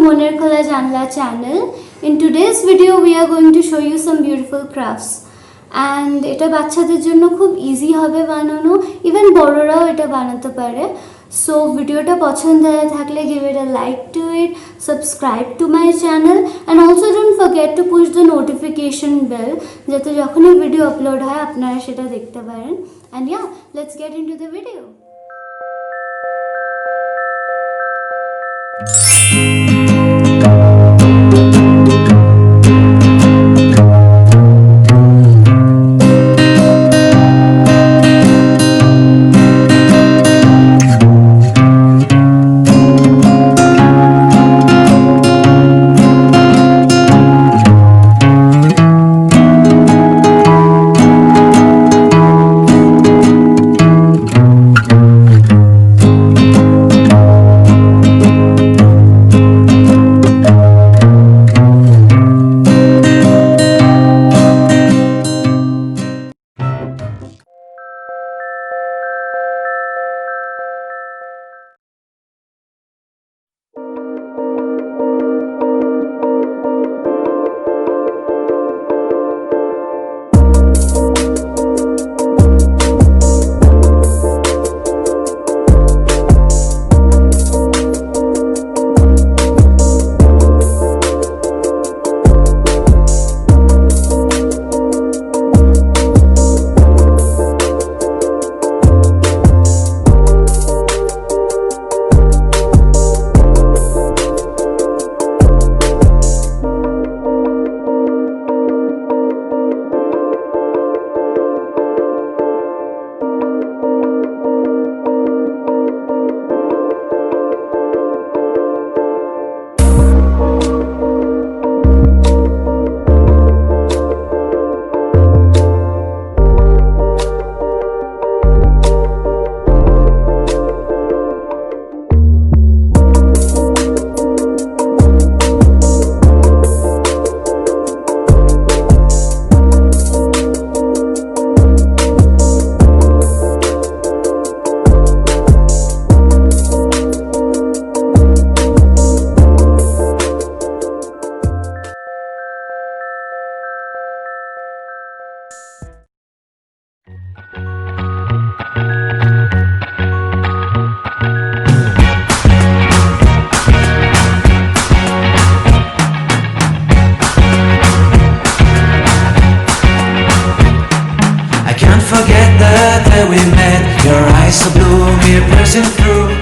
Moner Khola Janla channel. In today's video we are going to show you some beautiful crafts and এটা বাচ্চাদের জন্য খুব easy হবে বানানো, ইভেন বড়রাও এটা বানাতে পারে। সো ভিডিওটা পছন্দ হয়ে থাকলে give it a like to it, subscribe to my channel and also don't forget to push the notification bell যাতে যখনই ভিডিও আপলোড হয় আপনারা সেটা দেখতে পারেন। And yeah, let's get into the video. Forget the day we met. Your eyes so blue, me piercing through.